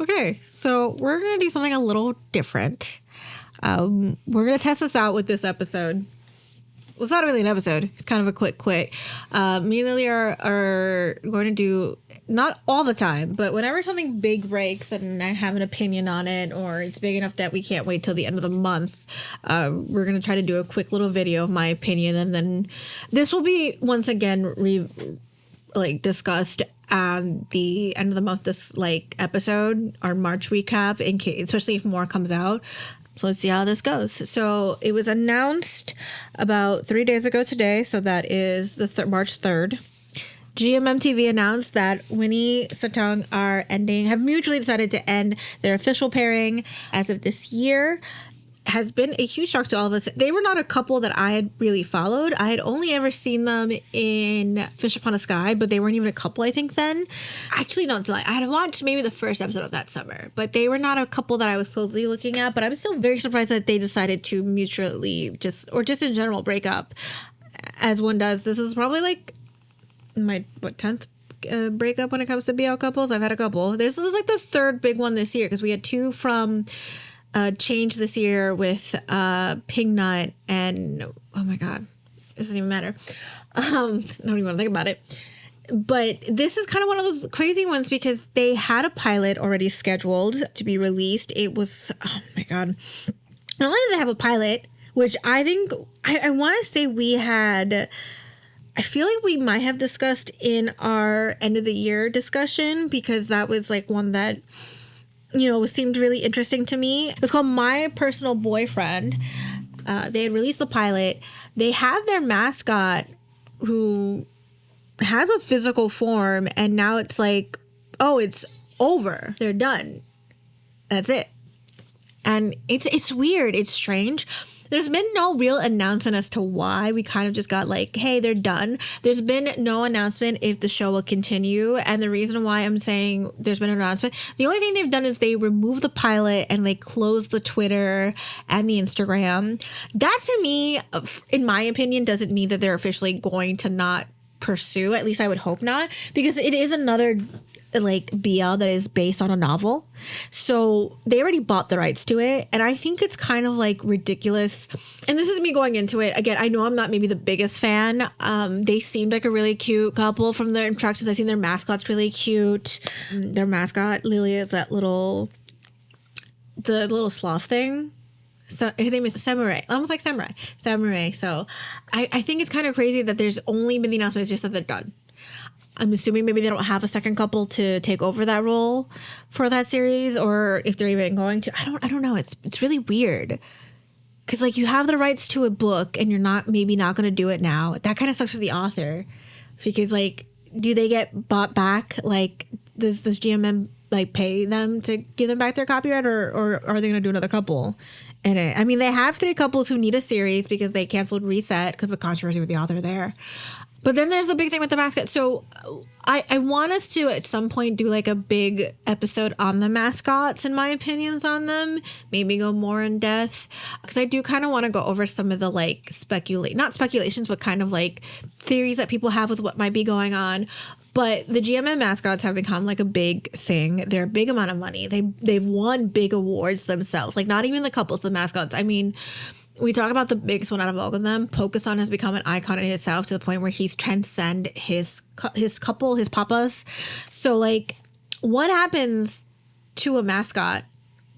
Okay, so we're going to do something a little different. We're going to test this out with this episode. Well, it's not really an episode. It's kind of a quick. Me and Lily are going to do, not all the time, but whenever something big breaks and I have an opinion on it, or it's big enough that we can't wait till the end of the month, we're going to try to do a quick little video of my opinion. And then this will be, once again, discussed at the end of the month, this episode, our March recap, in case, especially if more comes out. So let's see how this goes. So it was announced about 3 days ago today. So that is the March 3rd. GMMTV announced that WinnySatang have mutually decided to end their official pairing as of this year. Has been a huge shock to all of us. They were not a couple that I had really followed. I had only ever seen them in Fish Upon a Sky, but they weren't even a couple, I think, then. Actually, no, I had watched maybe the first episode of that summer, but they were not a couple that I was closely looking at. But I'm still very surprised that they decided to mutually just in general break up, as one does. This is probably my 10th breakup when it comes to BL couples. I've had a couple. This is the third big one this year, because we had two from Change this year with Pingnut and, oh my god, it doesn't even matter. I don't even want to think about it. But this is kind of one of those crazy ones because they had a pilot already scheduled to be released. It was, oh my god, not only did they have a pilot, which I think I want to say we had, I feel like we might have discussed in our end of the year discussion, because that was one that, seemed really interesting to me. It was called My Personal Boyfriend. They had released the pilot. They have their mascot who has a physical form, and now it's it's over. They're done. That's it. And it's weird. It's strange. There's been no real announcement as to why. We kind of just got hey, they're done. There's been no announcement if the show will continue. And the reason why I'm saying there's been an announcement, the only thing they've done is they removed the pilot and they closed the Twitter and the Instagram. That, to me, in my opinion, doesn't mean that they're officially going to not pursue. At least I would hope not, because it is another BL that is based on a novel. So they already bought the rights to it. And I think it's kind of ridiculous. And this is me going into it. Again, I know I'm not maybe the biggest fan. They seemed like a really cute couple from their instructions. I've seen their mascot's really cute. Their mascot, Lily, is the little sloth thing. So his name is Samurai. Almost like Samurai. So I think it's kind of crazy that there's only been the announcement. It's just that they're done. I'm assuming maybe they don't have a second couple to take over that role for that series, or if they're even going to. I don't know. It's really weird, because you have the rights to a book and you're not going to do it now. That kind of sucks for the author, because do they get bought back? Does GMM pay them to give them back their copyright, or are they going to do another couple in it? I mean, they have 3 couples who need a series because they canceled Reset because of controversy with the author there. But then there's the big thing with the mascot. So I want us to at some point do a big episode on the mascots and my opinions on them. Maybe go more in depth, because I do kind of want to go over some of the not speculations, but kind of theories that people have with what might be going on. But the GMM mascots have become a big thing. They're a big amount of money. They've won big awards themselves. Not even the couples, the mascots. I mean, we talk about the biggest one out of all of them. Pokeson has become an icon in itself to the point where he's transcend his couple, his papas. So what happens to a mascot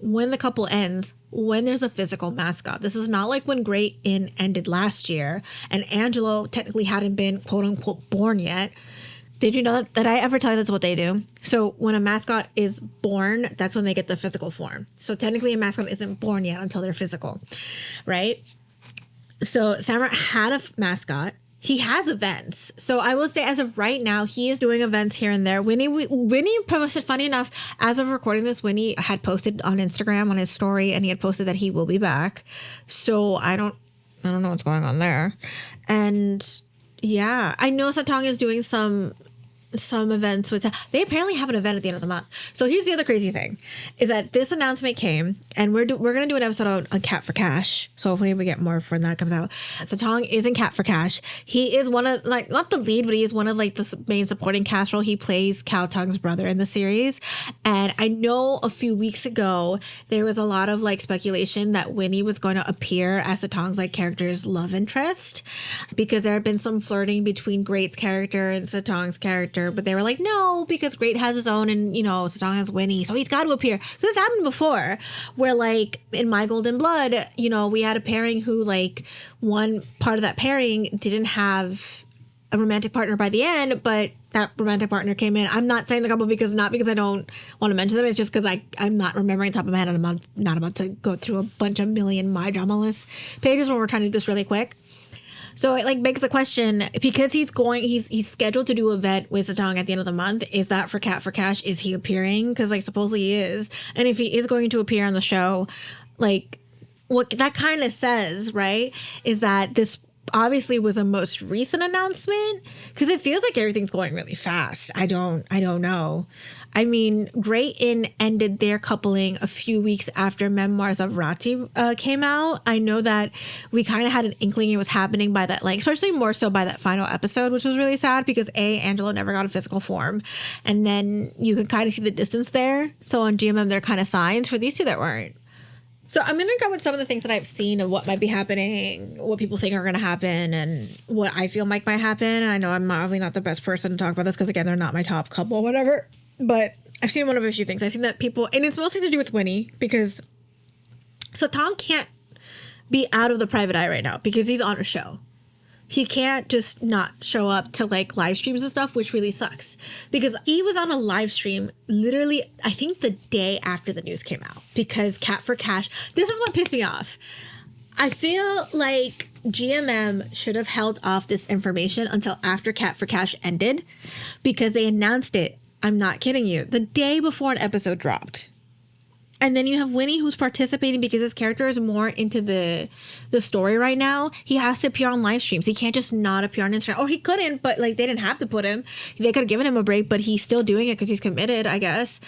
when the couple ends, when there's a physical mascot? This is not when Great Inn ended last year and Angelo technically hadn't been quote unquote born yet. Did you know that I ever tell you that's what they do? So when a mascot is born, that's when they get the physical form. So technically a mascot isn't born yet until they're physical, right? So Samurai had a mascot. He has events. So I will say, as of right now, he is doing events here and there. Winnie posted, funny enough, as of recording this, Winnie had posted on Instagram on his story, and he had posted that he will be back. So I don't know what's going on there. And yeah, I know Satang is doing some some events with they apparently have an event at the end of the month. So here's the other crazy thing is that this announcement came, and we're gonna do an episode on Cat for Cash, so hopefully we get more when that comes out. Satang is in Cat for Cash. He is one of, like, not the lead, but he is one of like the main supporting cast role. He plays Cao Tung's brother in the series, and I know a few weeks ago there was a lot of like speculation that Winnie was going to appear as Satang's like character's love interest, because there had been some flirting between Great's character and Satang's character. But they were like, no, because Great has his own, and, you know, Satang has Winnie, so he's got to appear. So this happened before, where, like, in My Golden Blood, you know, we had a pairing who, like, one part of that pairing didn't have a romantic partner by the end, but that romantic partner came in. I'm not saying the couple not because I don't want to mention them. It's just because I'm not remembering the top of my head, and I'm not about to go through a bunch of million My Drama List pages when we're trying to do this really quick. So it, like, begs the question, because he's scheduled to do an event with Satang at the end of the month. Is that for Cat for Cash? Is he appearing? Because, like, supposedly he is. And if he is going to appear on the show, like, what that kind of says, right, is that this obviously was a most recent announcement, because it feels like everything's going really fast. I don't know. I mean, Great ended their coupling a few weeks after Memoirs of Rati came out. I know that we kind of had an inkling it was happening by that, like, especially more so by that final episode, which was really sad because Angela never got a physical form. And then you can kind of see the distance there. So on GMM, there are kind of signs for these two that weren't. So I'm going to go with some of the things that I've seen of what might be happening, what people think are going to happen, and what I feel might happen. And I know I'm probably not the best person to talk about this because, again, they're not my top couple or whatever. But I've seen one of a few things. I've seen that people, and it's mostly to do with Winnie, because Satang can't be out of the private eye right now because he's on a show. He can't just not show up to, like, live streams and stuff, which really sucks. Because he was on a live stream literally, I think, the day after the news came out. Because Cat for Cash, this is what pissed me off. I feel like GMM should have held off this information until after Cat for Cash ended, because they announced it, I'm not kidding you, the day before an episode dropped. And then you have Winnie, who's participating because his character is more into the story right now. He has to appear on live streams. He can't just not appear on Instagram. Or he couldn't, but, like, they didn't have to put him. They could have given him a break, but he's still doing it because he's committed, I guess.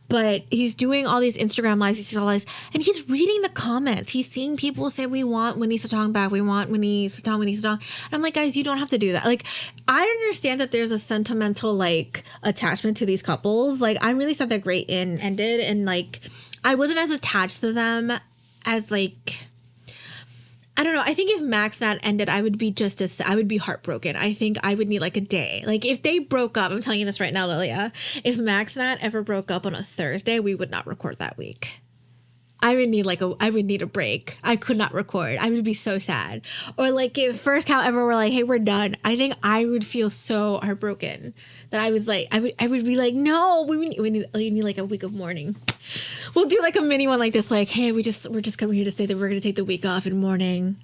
But he's doing all these Instagram lives, he's doing all this, and he's reading the comments. He's seeing people say, we want WinnySatang back. We want WinnySatang, WinnySatang. And I'm like, guys, you don't have to do that. Like, I understand that there's a sentimental, like, attachment to these couples. Like, I'm really sad that Great ended, and, like, I wasn't as attached to them as, like, I don't know. I think if MaxNat ended, I would be I would be heartbroken. I think I would need, like, a day. Like, if they broke up, I'm telling you this right now, Lilia, if MaxNat ever broke up on a Thursday, we would not record that week. I would need a break. I could not record. I would be so sad. Or, like, if First Cow ever were like, hey, we're done, I think I would feel so heartbroken that I was like, I would be like, no, we need like a week of mourning. We'll do like a mini one like this, like, hey, we're just coming here to say that we're going to take the week off in mourning.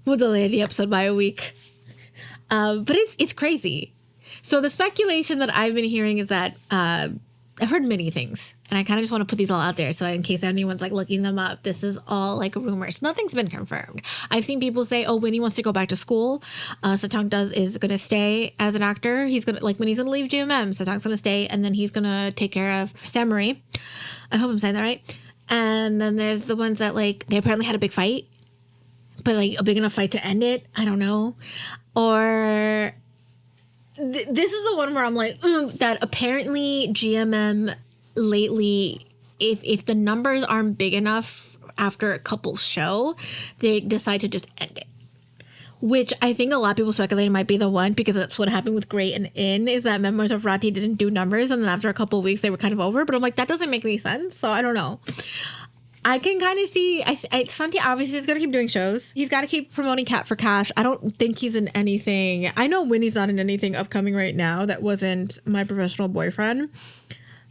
We'll delay the episode by a week. But it's crazy. So the speculation that I've been hearing is that I've heard many things, and I kind of just want to put these all out there so that in case anyone's, like, looking them up, this is all, like, rumors. Nothing's been confirmed. I've seen people say, oh, Winnie wants to go back to school. Satang is going to stay as an actor. He's going to, like, when he's going to leave GMM, Satang's going to stay, and then he's going to take care of Samurai. I hope I'm saying that right. And then there's the ones that, like, they apparently had a big fight, but, like, a big enough fight to end it. I don't know. Or this is the one where I'm like, that apparently GMM lately, if the numbers aren't big enough after a couple show, they decide to just end it. Which I think a lot of people speculating might be the one, because that's what happened with Great and In, is that Memoirs of Rati didn't do numbers, and then after a couple of weeks they were kind of over. But I'm like, that doesn't make any sense, so I don't know. I can kind of see, Santi obviously is going to keep doing shows. He's got to keep promoting Cat for Cash. I don't think he's in anything. I know Winnie's not in anything upcoming right now that wasn't My Professional Boyfriend.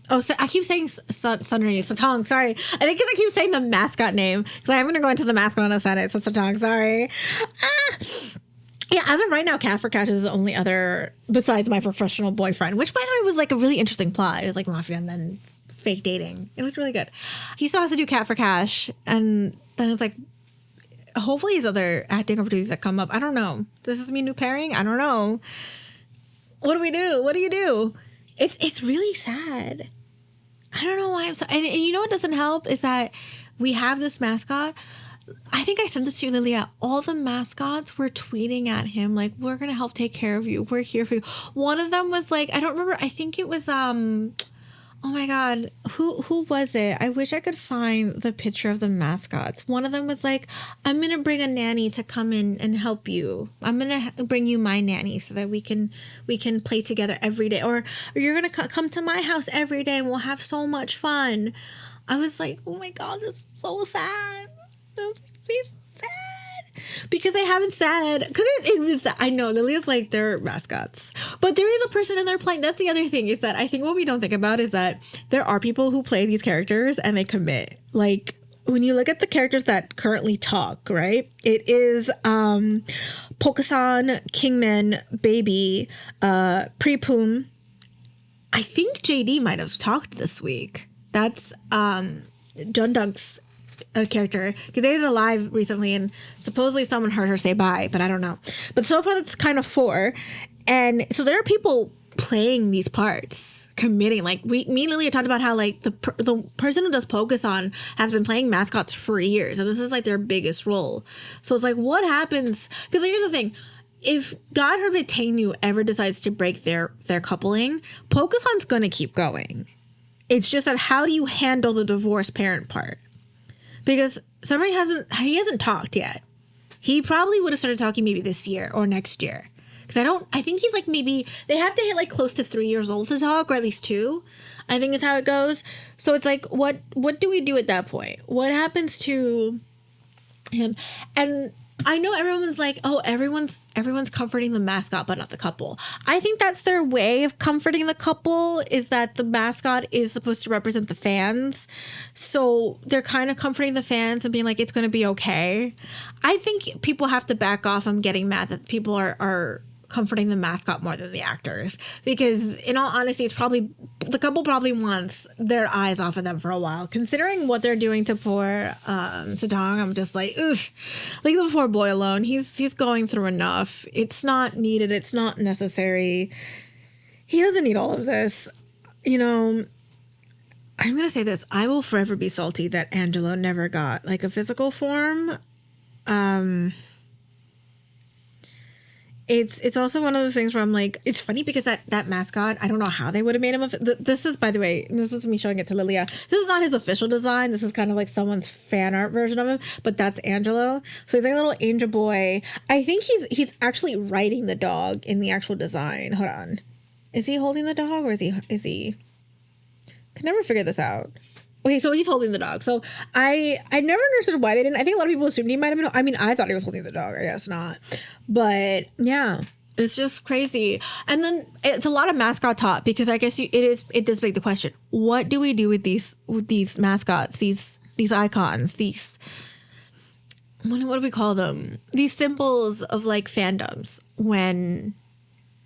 Oh, so I keep saying Satang, sorry. I think because I keep saying the mascot name, because I'm going to go into the mascot on a Senate, so Satang, sorry. Yeah, as of right now, Cat for Cash is the only other, besides My Professional Boyfriend, which, by the way, was, like, a really interesting plot. It was, like, mafia and then fake dating. It was really good. He still has to do Cat for Cash, and then it's like, hopefully his other acting opportunities that come up. I don't know. Does this mean new pairing? I don't know. What do we do? What do you do? It's really sad. I don't know why I'm so... And you know what doesn't help is that we have this mascot. I think I sent this to you, Lilia. All the mascots were tweeting at him like, we're going to help take care of you. We're here for you. One of them was like, I don't remember. I think it was... Oh my God, who was it? I wish I could find the picture of the mascots. One of them was like, I'm going to bring a nanny to come in and help you. I'm going to bring you my nanny so that we can play together every day. Or you're going to come to my house every day and we'll have so much fun. I was like, oh my God, this is so sad. This makes me sad. Because they haven't said, because it was, I know Lilia's like, they're mascots, but there is a person in there playing. That's the other thing, is that I think what we don't think about is that there are people who play these characters and they commit. Like when you look at the characters that currently talk, right? It is Pokusan, Kingman, Baby, Pre-Poom. I think JD might have talked this week. That's Jundug's a character, because they did a live recently and supposedly someone heard her say bye, but I don't know. But so far that's kind of 4, and so there are people playing these parts, committing. Like me and Lilia talked about how like the person who does Pokusan has been playing mascots for years, and this is like their biggest role. So it's like, what happens? Because like, here's the thing. If God forbid Tainu ever decides to break their coupling, Pokusan's gonna keep going. It's just that how do you handle the divorced parent part? Because somebody hasn't talked yet. He probably would have started talking maybe this year or next year. Because I think he's like, maybe they have to hit like close to 3 years old to talk, or at least 2, I think is how it goes. So it's like, what do we do at that point? What happens to him? And I know everyone was like, oh, everyone's comforting the mascot, but not the couple. I think that's their way of comforting the couple, is that the mascot is supposed to represent the fans. So they're kind of comforting the fans and being like, it's going to be okay. I think people have to back off on getting mad that people are comforting the mascot more than the actors, because in all honesty, it's probably the couple probably wants their eyes off of them for a while, considering what they're doing to poor Satang. I'm just like, oof, leave the poor boy alone. He's going through enough. It's not needed. It's not necessary. He doesn't need all of this. You know, I'm gonna say this. I will forever be salty that Angelo never got like a physical form. It's also one of the things where I'm like, it's funny because that mascot, I don't know how they would have made him. This is, by the way, this is me showing it to Lilia. This is not his official design. This is kind of like someone's fan art version of him, but that's Angelo. So he's like a little angel boy. I think he's actually riding the dog in the actual design. Hold on. Is he holding the dog, or is he? Can never figure this out. Okay, so he's holding the dog. So I never understood why they didn't. I think a lot of people assumed he might have been. I mean, I thought he was holding the dog. I guess not. But yeah, it's just crazy. And then it's a lot of mascot talk, because I guess it does beg the question: what do we do with these mascots, these icons, these what do we call them? These symbols of like fandoms when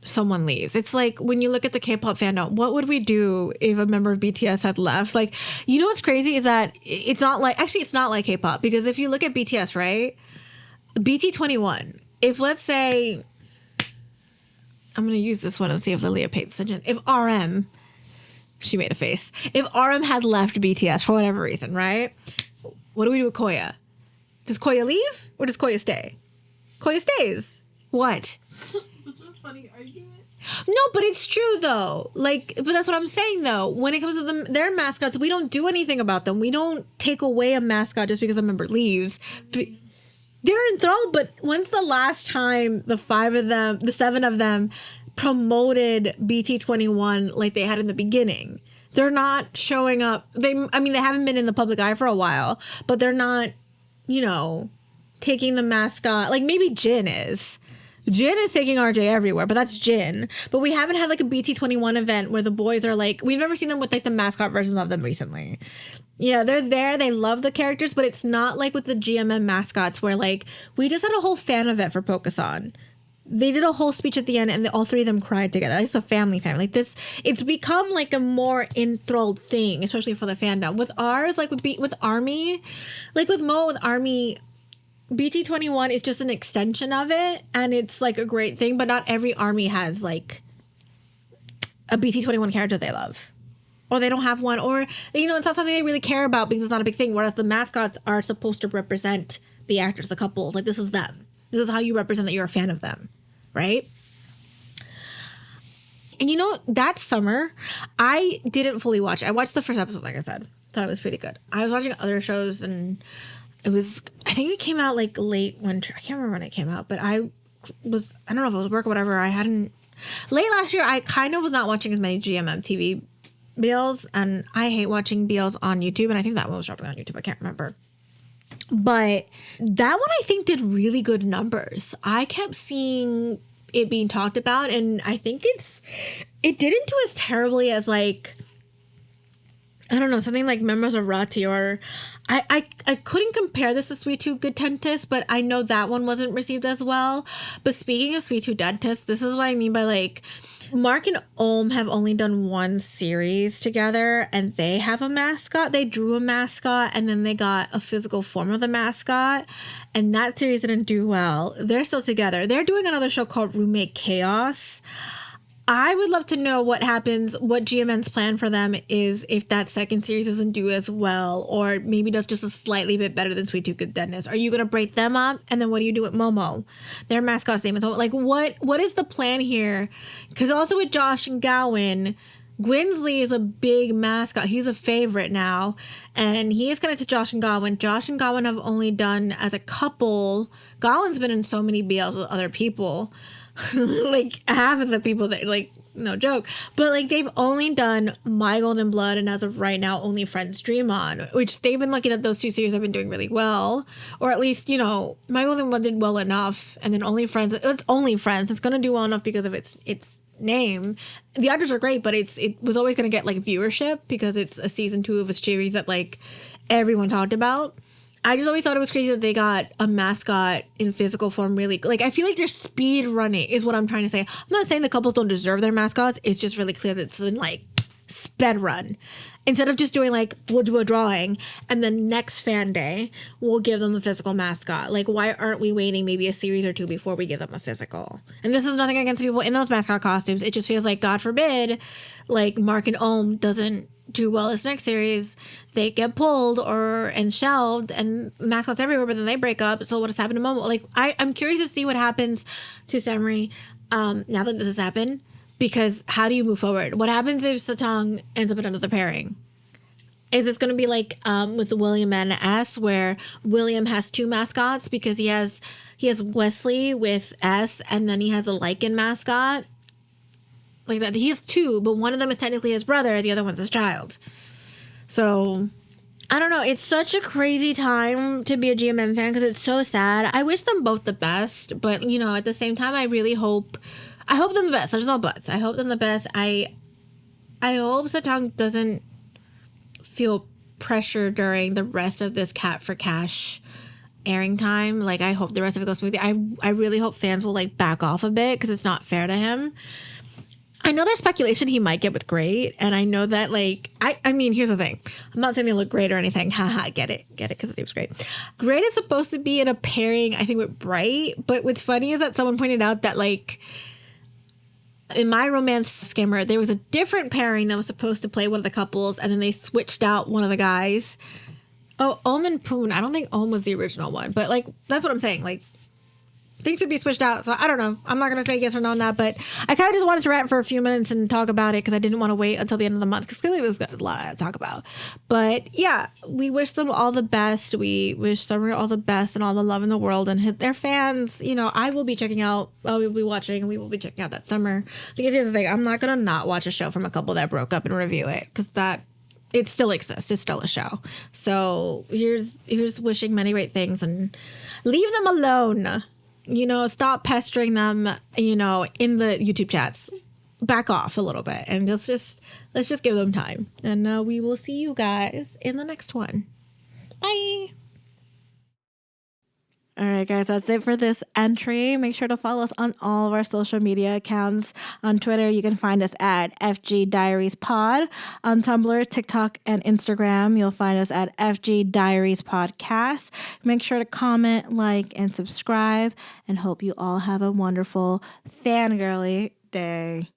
someone leaves. It's like when you look at the K-pop fandom, what would we do if a member of BTS had left? Like, you know what's crazy is that it's not like K-pop, because if you look at BTS, right? BT21, if let's say, I'm going to use this one and see if Lilia paid attention. If RM, she made a face. If RM had left BTS for whatever reason, right? What do we do with Koya? Does Koya leave or does Koya stay? Koya stays. What? Funny argument. No, but it's true though. Like, but that's what I'm saying though. When it comes to their mascots, we don't do anything about them. We don't take away a mascot just because a member leaves. They're enthralled. But when's the last time the 7 of them promoted BT21 like they had in the beginning? They're not showing up. They haven't been in the public eye for a while, but they're not, taking the mascot. Like maybe Jin is. Jin is taking RJ everywhere, but that's Jin. But we haven't had like a BT21 event where the boys are like, we've never seen them with like the mascot versions of them recently. Yeah, they're there. They love the characters, but it's not like with the GMM mascots where like we just had a whole fan event for Pokusan. They did a whole speech at the end and all 3 of them cried together. It's a family. Like this, it's become like a more enthralled thing, especially for the fandom. With ours, like with ARMY, like with Mo, with ARMY, BT21 is just an extension of it, and it's like a great thing, but not every ARMY has like a BT21 character they love. Or they don't have one. Or, it's not something they really care about because it's not a big thing. Whereas the mascots are supposed to represent the actors, the couples. Like, this is them. This is how you represent that you're a fan of them. Right? And that summer, I didn't fully watch it. I watched the first episode, like I said. Thought it was pretty good. I was watching other shows, and I think it came out like late winter. I can't remember when it came out, but I don't know if it was work or whatever. Late last year, I kind of was not watching as many GMM TV BLs, and I hate watching BLs on YouTube, and I think that one was dropping on YouTube. I can't remember. But that one, I think, did really good numbers. I kept seeing it being talked about, and I think it didn't do as terribly as, like, I don't know, something like Members of Rati, or I couldn't compare this to Sweet Tooth Good Dentist, but I know that one wasn't received as well. But speaking of Sweet Tooth Dentist, this is what I mean by, like, Mark and Ohm have only done one series together, and they have a mascot. They drew a mascot, and then they got a physical form of the mascot, and that series didn't do well. They're still together. They're doing another show called Roommate Chaos. I would love to know what happens, what GMN's plan for them is if that second series doesn't do as well, or maybe does just a slightly bit better than Sweet Tooth Good Dentist. Are you going to break them up? And then what do you do with Momo? Their mascot's name is Momo. Like, what is the plan here? Because also with Josh and Gowan, Gwynsley is a big mascot. He's a favorite now. And he is connected to Josh and Gowan. Josh and Gowan have only done as a couple. Gowan's been in so many BLs with other people. Like, half of the people that, like, no joke. But, like, they've only done My Golden Blood, and as of right now, only Friends Dream On, which they've been lucky that those two series have been doing really well. Or at least, My Golden Blood did well enough. And then Only Friends, it's Only Friends. It's going to do well enough because of its name. The actors are great, but it was always going to get, like, viewership because it's a season 2 of a series that, like, everyone talked about. I just always thought it was crazy that they got a mascot in physical form really. Like, I feel like they're speed running is what I'm trying to say. I'm not saying the couples don't deserve their mascots. It's just really clear that it's been, like, sped run. Instead of just doing, like, we'll do a drawing and then next fan day, we'll give them the physical mascot. Like, why aren't we waiting maybe a series or two before we give them a physical? And this is nothing against people in those mascot costumes. It just feels like, God forbid, like, Mark and Ohm doesn't do well this next series, they get pulled and shelved, and mascots everywhere, but then they break up. So what has happened to Momo? Like, I'm curious to see what happens to Samurai now that this has happened, because how do you move forward? What happens if Satang ends up in another pairing? Is this going to be like with William and S, where William has two mascots because he has Wesley with S, and then he has the Lycan mascot? Like that, he has two, but one of them is technically his brother, the other one's his child. So, I don't know. It's such a crazy time to be a GMM fan because it's so sad. I wish them both the best, but at the same time, I hope them the best. There's no buts. I hope them the best. I hope Satang doesn't feel pressure during the rest of this Cat for Cash airing time. Like, I hope the rest of it goes smoothly. I really hope fans will, like, back off a bit because it's not fair to him. I know there's speculation he might get with Great, and I know that, like, I mean, here's the thing. I'm not saying they look great or anything. Haha, get it, because his name's Great. Great is supposed to be in a pairing, I think, with Bright, but what's funny is that someone pointed out that, like, in My Romance Scammer, there was a different pairing that was supposed to play one of the couples, and then they switched out one of the guys. Oh, Ohm and Poon. I don't think Ohm was the original one, but, like, that's what I'm saying. Like, things would be switched out, so I don't know. I'm not going to say yes or no on that, but I kind of just wanted to rant for a few minutes and talk about it because I didn't want to wait until the end of the month because clearly there's a lot to talk about. But yeah, we wish them all the best. We wish Summer all the best and all the love in the world, and their fans, I will be checking out, we'll be watching, and we will be checking out that summer. Because here's the thing, I'm not going to not watch a show from a couple that broke up and review it because it still exists. It's still a show. So here's wishing many great things and leave them alone. Stop pestering them, in the YouTube chats. Back off a little bit and let's just give them time. And we will see you guys in the next one. Bye. All right, guys, that's it for this entry. Make sure to follow us on all of our social media accounts. On Twitter, you can find us at FG Diaries Pod. On Tumblr, TikTok, and Instagram, you'll find us at FG Diaries Podcast. Make sure to comment, like, and subscribe, and hope you all have a wonderful fangirly day.